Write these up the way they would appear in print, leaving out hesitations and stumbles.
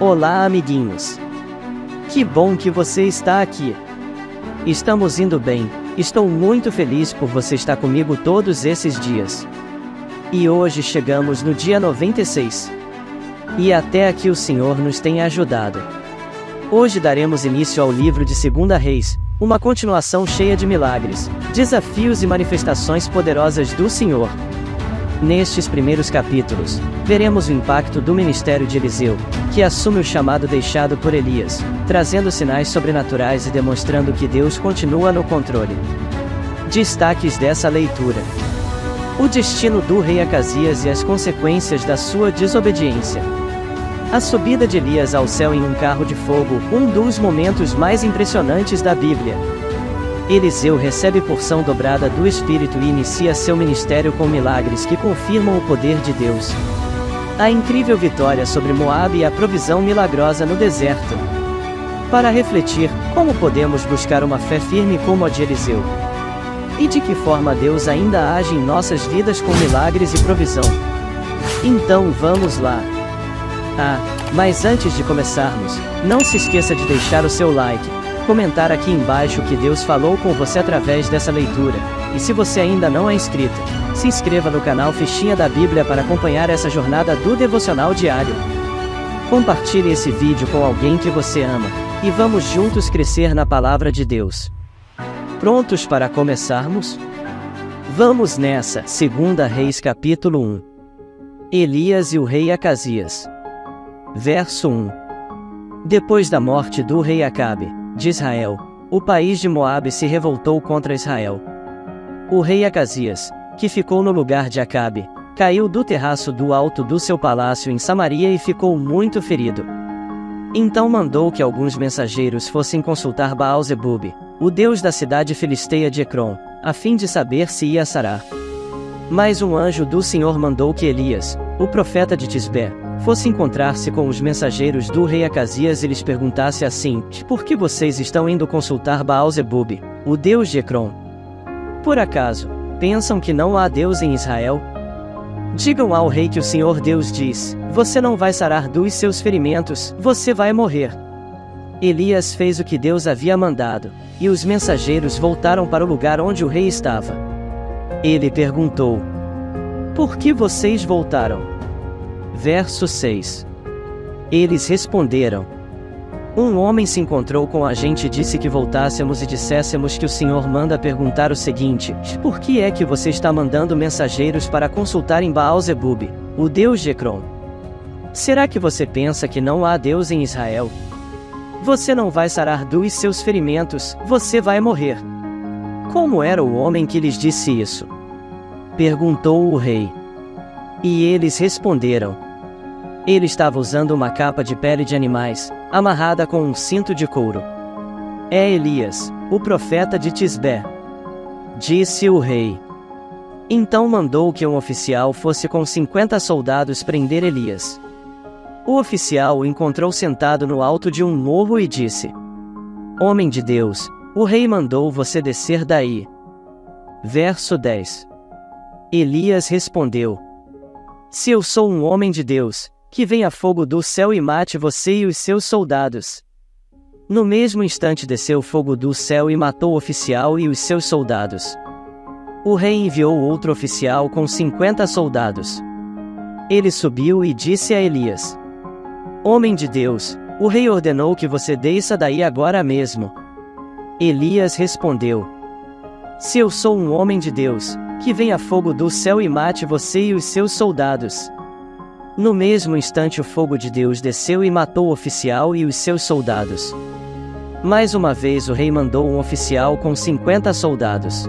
Olá, amiguinhos! Que bom que você está aqui! Estamos indo bem, estou muito feliz por você estar comigo todos esses dias. E hoje chegamos no dia 96. E até aqui o Senhor nos tem ajudado. Hoje daremos início ao livro de 2 Reis, uma continuação cheia de milagres, desafios e manifestações poderosas do Senhor. Nestes primeiros capítulos, veremos o impacto do ministério de Eliseu, que assume o chamado deixado por Elias, trazendo sinais sobrenaturais e demonstrando que Deus continua no controle. Destaques dessa leitura: o destino do rei Acasias e as consequências da sua desobediência. A subida de Elias ao céu em um carro de fogo, um dos momentos mais impressionantes da Bíblia. Eliseu recebe porção dobrada do Espírito e inicia seu ministério com milagres que confirmam o poder de Deus. A incrível vitória sobre Moabe e a provisão milagrosa no deserto. Para refletir, como podemos buscar uma fé firme como a de Eliseu? E de que forma Deus ainda age em nossas vidas com milagres e provisão? Então vamos lá! Mas antes de começarmos, não se esqueça de deixar o seu like, comentar aqui embaixo o que Deus falou com você através dessa leitura, e se você ainda não é inscrito, se inscreva no canal Fichinha da Bíblia para acompanhar essa jornada do devocional diário. Compartilhe esse vídeo com alguém que você ama, e vamos juntos crescer na palavra de Deus. Prontos para começarmos? Vamos nessa! 2 Reis capítulo 1. Elias e o rei Acasias. Verso 1. Depois da morte do rei Acabe, de Israel, o país de Moabe se revoltou contra Israel. O rei Acasias, que ficou no lugar de Acabe, caiu do terraço do alto do seu palácio em Samaria e ficou muito ferido. Então mandou que alguns mensageiros fossem consultar Baal-zebub, o deus da cidade filisteia de Ecrom, a fim de saber se ia sarar. Mas um anjo do Senhor mandou que Elias, o profeta de Tisbé, fosse encontrar-se com os mensageiros do rei Acasias e lhes perguntasse assim: por que vocês estão indo consultar Baal-zebub, o deus de Ecrom? Por acaso, pensam que não há Deus em Israel? Digam ao rei que o Senhor Deus diz: você não vai sarar dos seus ferimentos, você vai morrer. Elias fez o que Deus havia mandado, e os mensageiros voltaram para o lugar onde o rei estava. Ele perguntou: por que vocês voltaram? Verso 6. Eles responderam: um homem se encontrou com a gente e disse que voltássemos e disséssemos que o Senhor manda perguntar o seguinte: por que é que você está mandando mensageiros para consultarem Baal-zebub, o deus de Ecrom? Será que você pensa que não há Deus em Israel? Você não vai sarar dos seus ferimentos, você vai morrer. Como era o homem que lhes disse isso? Perguntou o rei. E eles responderam: ele estava usando uma capa de pele de animais, amarrada com um cinto de couro. É Elias, o profeta de Tisbé. Disse o rei. Então mandou que um oficial fosse com 50 soldados prender Elias. O oficial o encontrou sentado no alto de um morro e disse: homem de Deus, o rei mandou você descer daí. Verso 10. Elias respondeu: se eu sou um homem de Deus, que venha fogo do céu e mate você e os seus soldados. No mesmo instante desceu fogo do céu e matou o oficial e os seus soldados. O rei enviou outro oficial com 50 soldados. Ele subiu e disse a Elias: homem de Deus, o rei ordenou que você desça daí agora mesmo. Elias respondeu: se eu sou um homem de Deus, que venha fogo do céu e mate você e os seus soldados. No mesmo instante o fogo de Deus desceu e matou o oficial e os seus soldados. Mais uma vez o rei mandou um oficial com 50 soldados.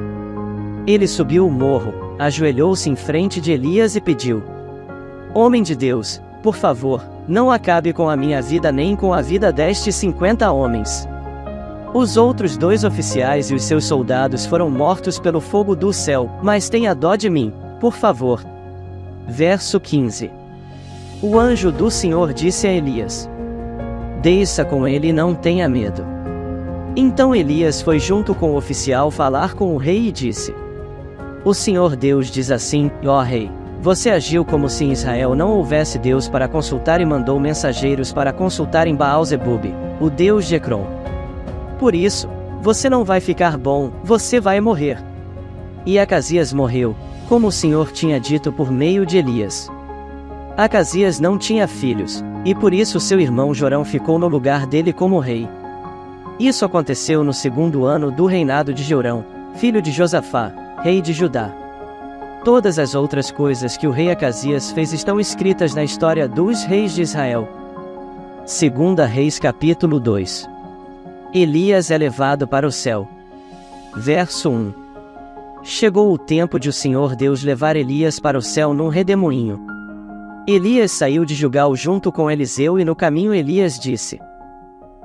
Ele subiu o morro, ajoelhou-se em frente de Elias e pediu: homem de Deus, por favor, não acabe com a minha vida nem com a vida destes 50 homens. Os outros 2 oficiais e os seus soldados foram mortos pelo fogo do céu, mas tenha dó de mim, por favor. Verso 15. O anjo do Senhor disse a Elias: desça com ele e não tenha medo. Então Elias foi junto com o oficial falar com o rei e disse: o Senhor Deus diz assim: ó rei, Você agiu como se em Israel não houvesse Deus para consultar e mandou mensageiros para consultar em Baal-zebub, o Deus de Ecrom. Por isso, você não vai ficar bom, você vai morrer. E Acasias morreu, como o Senhor tinha dito por meio de Elias. Acasias não tinha filhos, e por isso seu irmão Jorão ficou no lugar dele como rei. Isso aconteceu no 2º ano do reinado de Jorão, filho de Josafá, rei de Judá. Todas as outras coisas que o rei Acasias fez estão escritas na história dos reis de Israel. 2 Reis capítulo 2. Elias é levado para o céu. Verso 1. Chegou o tempo de o Senhor Deus levar Elias para o céu num redemoinho. Elias saiu de Gilgal junto com Eliseu e no caminho Elias disse: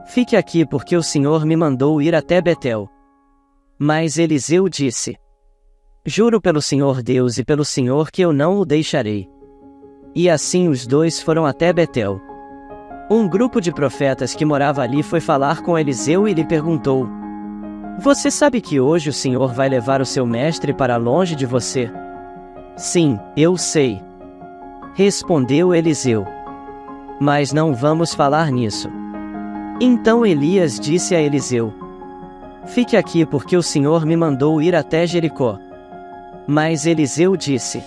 Fique aqui porque o Senhor me mandou ir até Betel. Mas Eliseu disse: Juro pelo Senhor Deus e pelo Senhor que eu não o deixarei. E assim os dois foram até Betel. Um grupo de profetas que morava ali foi falar com Eliseu e lhe perguntou: Você sabe que hoje o Senhor vai levar o seu mestre para longe de você? Sim, eu sei. Respondeu Eliseu. Mas não vamos falar nisso. Então Elias disse a Eliseu: Fique aqui porque o Senhor me mandou ir até Jericó. Mas Eliseu disse: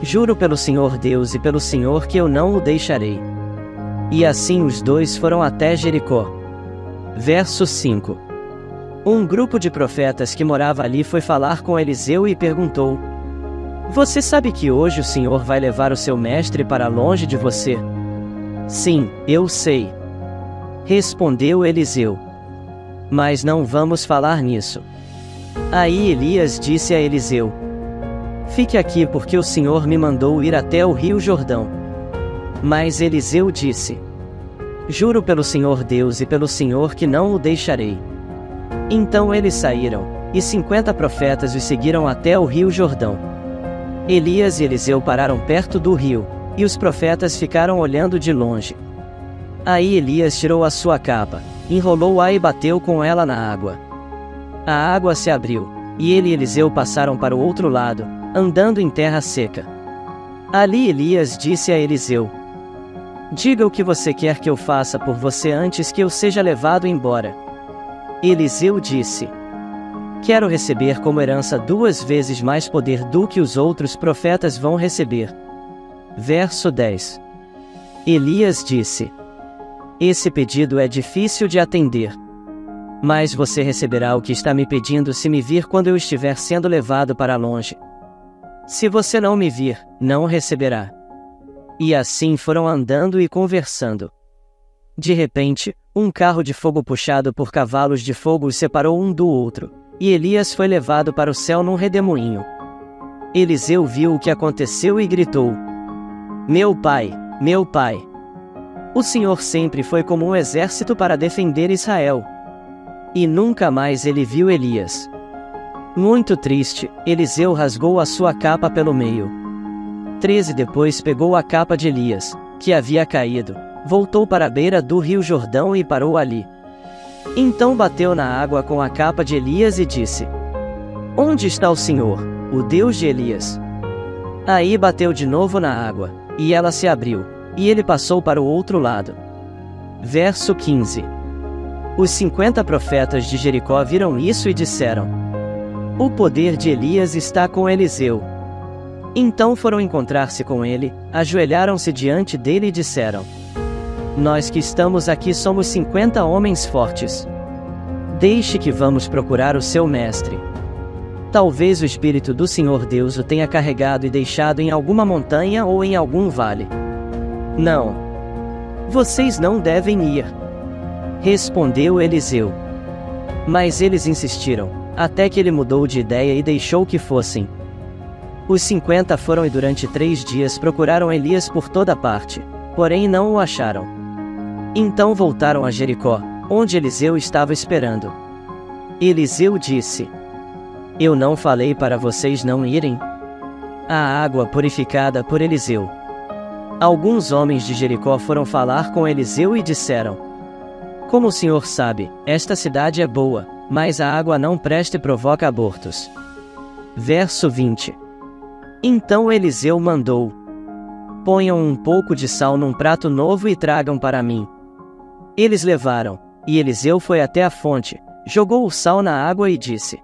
Juro pelo Senhor Deus e pelo Senhor que eu não o deixarei. E assim os dois foram até Jericó. Verso 5. Um grupo de profetas que morava ali foi falar com Eliseu e perguntou: Você sabe que hoje o Senhor vai levar o seu mestre para longe de você? Sim, eu sei. Respondeu Eliseu. Mas não vamos falar nisso. Aí Elias disse a Eliseu: Fique aqui porque o Senhor me mandou ir até o rio Jordão. Mas Eliseu disse: Juro pelo Senhor Deus e pelo Senhor que não o deixarei. Então eles saíram, e 50 profetas os seguiram até o rio Jordão. Elias e Eliseu pararam perto do rio, e os profetas ficaram olhando de longe. Aí Elias tirou a sua capa, enrolou-a e bateu com ela na água. A água se abriu, e ele e Eliseu passaram para o outro lado, andando em terra seca. Ali Elias disse a Eliseu: Diga o que você quer que eu faça por você antes que eu seja levado embora. Eliseu disse: Quero receber como herança 2 vezes mais poder do que os outros profetas vão receber. Verso 10. Elias disse: Esse pedido é difícil de atender. Mas você receberá o que está me pedindo se me vir quando eu estiver sendo levado para longe. Se você não me vir, não receberá. E assim foram andando e conversando. De repente, um carro de fogo puxado por cavalos de fogo os separou um do outro, e Elias foi levado para o céu num redemoinho. Eliseu viu o que aconteceu e gritou: Meu pai, meu pai! O Senhor sempre foi como um exército para defender Israel. E nunca mais ele viu Elias. Muito triste, Eliseu rasgou a sua capa pelo meio. 13 Depois pegou a capa de Elias, que havia caído, voltou para a beira do rio Jordão e parou ali. Então bateu na água com a capa de Elias e disse: Onde está o Senhor, o Deus de Elias? Aí bateu de novo na água, e ela se abriu, e ele passou para o outro lado. Verso 15. Os 50 profetas de Jericó viram isso e disseram: O poder de Elias está com Eliseu. Então foram encontrar-se com ele, ajoelharam-se diante dele e disseram: Nós que estamos aqui somos 50 homens fortes. Deixe que vamos procurar o seu mestre. Talvez o Espírito do Senhor Deus o tenha carregado e deixado em alguma montanha ou em algum vale. Não. Vocês não devem ir. Respondeu Eliseu. Mas eles insistiram, até que ele mudou de ideia e deixou que fossem. Os 50 foram e durante 3 dias procuraram Elias por toda parte, porém não o acharam. Então voltaram a Jericó, onde Eliseu estava esperando. Eliseu disse: Eu não falei para vocês não irem? A água purificada por Eliseu. Alguns homens de Jericó foram falar com Eliseu e disseram: Como o senhor sabe, esta cidade é boa, mas a água não presta e provoca abortos. Verso 20. Então Eliseu mandou: ponham um pouco de sal num prato novo e tragam para mim. Eles levaram, e Eliseu foi até a fonte, jogou o sal na água e disse: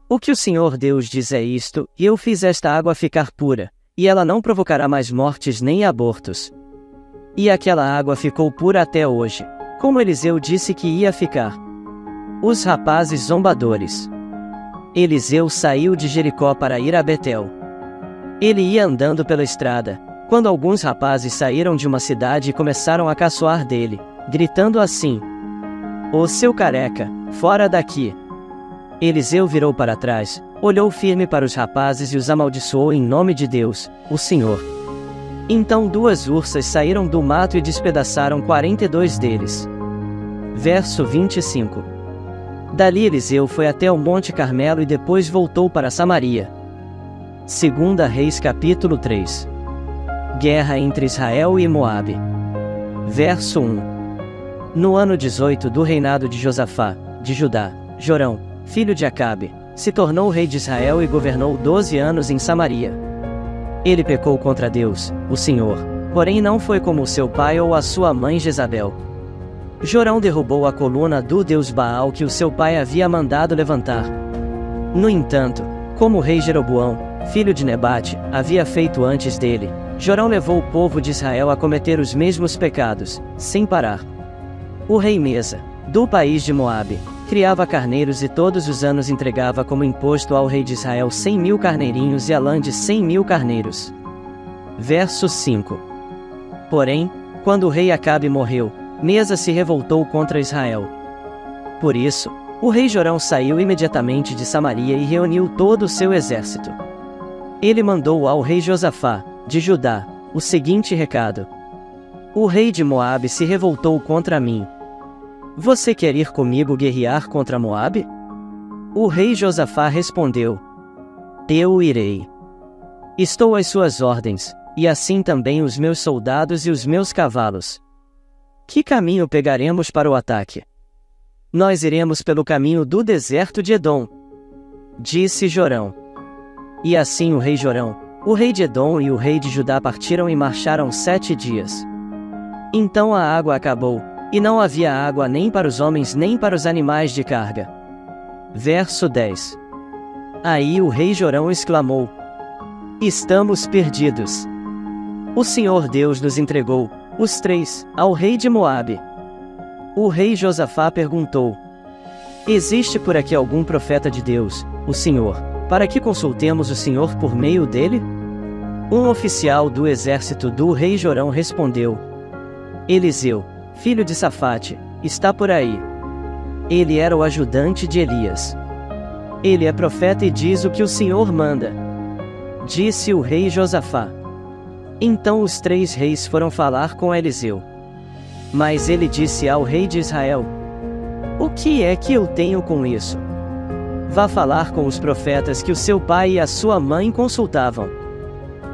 o que o Senhor Deus diz é isto, e eu fiz esta água ficar pura, e ela não provocará mais mortes nem abortos. E aquela água ficou pura até hoje, como Eliseu disse que ia ficar. Os rapazes zombadores. Eliseu saiu de Jericó para ir a Betel. Ele ia andando pela estrada, quando alguns rapazes saíram de uma cidade e começaram a caçoar dele, gritando assim: ô seu careca, fora daqui! Eliseu virou para trás, olhou firme para os rapazes e os amaldiçoou em nome de Deus, o Senhor. Então 2 ursas saíram do mato e despedaçaram 42 deles. Verso 25. Dali Eliseu foi até o Monte Carmelo e depois voltou para Samaria. 2 Reis capítulo 3. Guerra entre Israel e Moabe. Verso 1. No ano 18 do reinado de Josafá, de Judá, Jorão, filho de Acabe, se tornou rei de Israel e governou 12 anos em Samaria. Ele pecou contra Deus, o Senhor, porém não foi como seu pai ou a sua mãe Jezabel. Jorão derrubou a coluna do deus Baal que o seu pai havia mandado levantar. No entanto, como o rei Jeroboão, filho de Nebate, havia feito antes dele, Jorão levou o povo de Israel a cometer os mesmos pecados, sem parar. O rei Mesa, do país de Moabe, criava carneiros e todos os anos entregava como imposto ao rei de Israel 100.000 carneirinhos e a lã de 100.000 carneiros. Verso 5. Porém, quando o rei Acabe morreu, Mesa se revoltou contra Israel. Por isso, o rei Jorão saiu imediatamente de Samaria e reuniu todo o seu exército. Ele mandou ao rei Josafá, de Judá, o seguinte recado: o rei de Moabe se revoltou contra mim. Você quer ir comigo guerrear contra Moabe? O rei Josafá respondeu: eu irei. Estou às suas ordens, e assim também os meus soldados e os meus cavalos. Que caminho pegaremos para o ataque? Nós iremos pelo caminho do deserto de Edom, disse Jorão. E assim o rei Jorão, o rei de Edom e o rei de Judá partiram e marcharam 7 dias. Então a água acabou, e não havia água nem para os homens nem para os animais de carga. Verso 10. Aí o rei Jorão exclamou: estamos perdidos. O Senhor Deus nos entregou, os 3, ao rei de Moabe. O rei Josafá perguntou: existe por aqui algum profeta de Deus, o Senhor, para que consultemos o Senhor por meio dele? Um oficial do exército do rei Jorão respondeu: Eliseu, filho de Safate, está por aí. Ele era o ajudante de Elias. Ele é profeta e diz o que o Senhor manda. Disse o rei Josafá. Então os 3 reis foram falar com Eliseu. Mas ele disse ao rei de Israel: o que é que eu tenho com isso? Vá falar com os profetas que o seu pai e a sua mãe consultavam.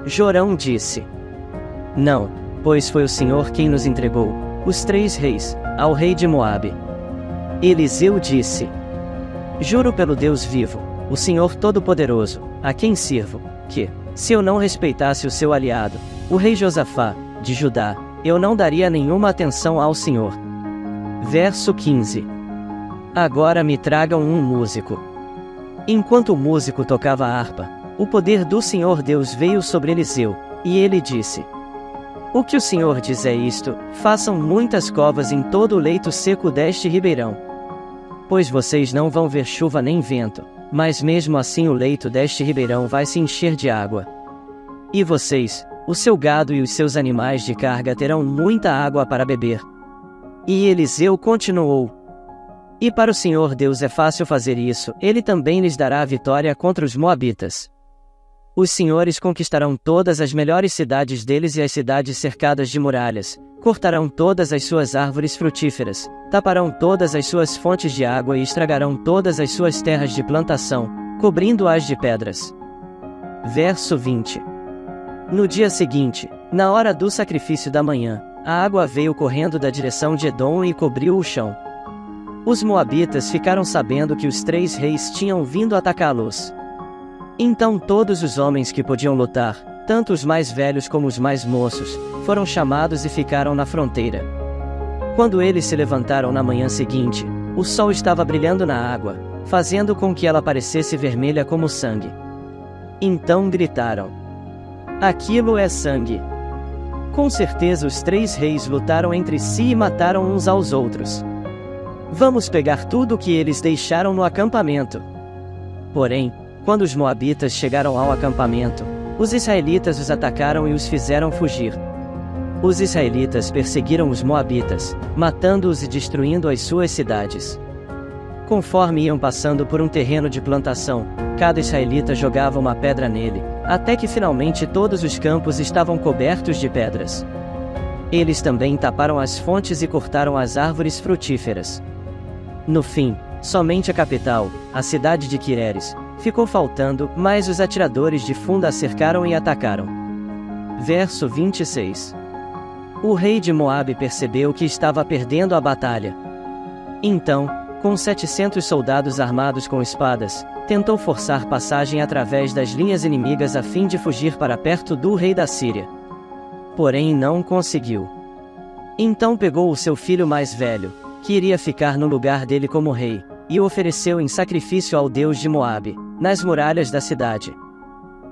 Jorão disse: não, pois foi o Senhor quem nos entregou, os 3 reis, ao rei de Moabe. Eliseu disse: juro pelo Deus vivo, o Senhor Todo-Poderoso, a quem sirvo, que, se eu não respeitasse o seu aliado, o rei Josafá, de Judá, eu não daria nenhuma atenção ao Senhor. Verso 15. Agora me tragam um músico. Enquanto o músico tocava a harpa, o poder do Senhor Deus veio sobre Eliseu, e ele disse: o que o Senhor diz é isto: façam muitas covas em todo o leito seco deste ribeirão. Pois vocês não vão ver chuva nem vento, mas mesmo assim o leito deste ribeirão vai se encher de água. E vocês, o seu gado e os seus animais de carga terão muita água para beber. E Eliseu continuou: e para o Senhor Deus é fácil fazer isso, ele também lhes dará a vitória contra os moabitas. Os senhores conquistarão todas as melhores cidades deles e as cidades cercadas de muralhas, cortarão todas as suas árvores frutíferas, taparão todas as suas fontes de água e estragarão todas as suas terras de plantação, cobrindo-as de pedras. Verso 20. No dia seguinte, na hora do sacrifício da manhã, a água veio correndo da direção de Edom e cobriu o chão. Os moabitas ficaram sabendo que os 3 reis tinham vindo atacá-los. Então todos os homens que podiam lutar, tanto os mais velhos como os mais moços, foram chamados e ficaram na fronteira. Quando eles se levantaram na manhã seguinte, o sol estava brilhando na água, fazendo com que ela parecesse vermelha como sangue. Então gritaram: aquilo é sangue! Com certeza os 3 reis lutaram entre si e mataram uns aos outros. Vamos pegar tudo o que eles deixaram no acampamento. Porém, quando os moabitas chegaram ao acampamento, os israelitas os atacaram e os fizeram fugir. Os israelitas perseguiram os moabitas, matando-os e destruindo as suas cidades. Conforme iam passando por um terreno de plantação, cada israelita jogava uma pedra nele, até que finalmente todos os campos estavam cobertos de pedras. Eles também taparam as fontes e cortaram as árvores frutíferas. No fim, somente a capital, a cidade de Quireres, ficou faltando, mas os atiradores de funda a cercaram e atacaram. Verso 26. O rei de Moabe percebeu que estava perdendo a batalha. Então, com 700 soldados armados com espadas, tentou forçar passagem através das linhas inimigas a fim de fugir para perto do rei da Síria. Porém não conseguiu. Então pegou o seu filho mais velho, que iria ficar no lugar dele como rei, e o ofereceu em sacrifício ao deus de Moabe, nas muralhas da cidade.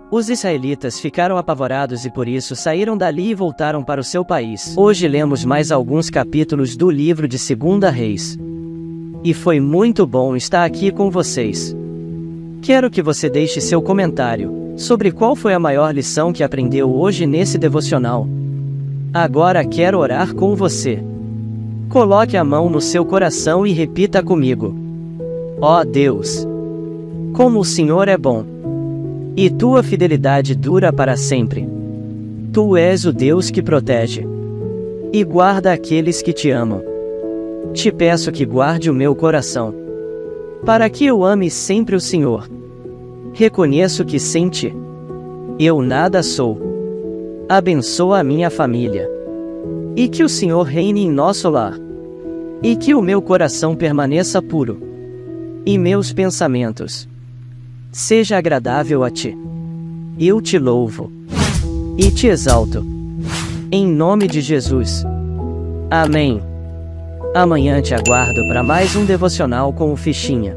Os israelitas ficaram apavorados e por isso saíram dali e voltaram para o seu país. Hoje lemos mais alguns capítulos do livro de 2 Reis. E foi muito bom estar aqui com vocês. Quero que você deixe seu comentário sobre qual foi a maior lição que aprendeu hoje nesse devocional. Agora quero orar com você. Coloque a mão no seu coração e repita comigo: ó Deus, como o Senhor é bom, e tua fidelidade dura para sempre. Tu és o Deus que protege e guarda aqueles que te amam. Te peço que guarde o meu coração, para que eu ame sempre o Senhor. Reconheço que sem ti eu nada sou. Abençoa a minha família, e que o Senhor reine em nosso lar, e que o meu coração permaneça puro, e meus pensamentos seja agradável a ti. Eu te louvo e te exalto, em nome de Jesus. Amém. Amanhã te aguardo para mais um devocional com o Fichinha.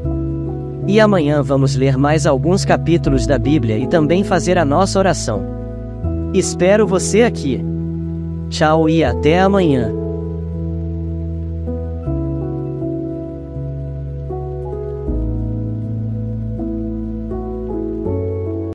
E amanhã vamos ler mais alguns capítulos da Bíblia e também fazer a nossa oração. Espero você aqui. Tchau e até amanhã.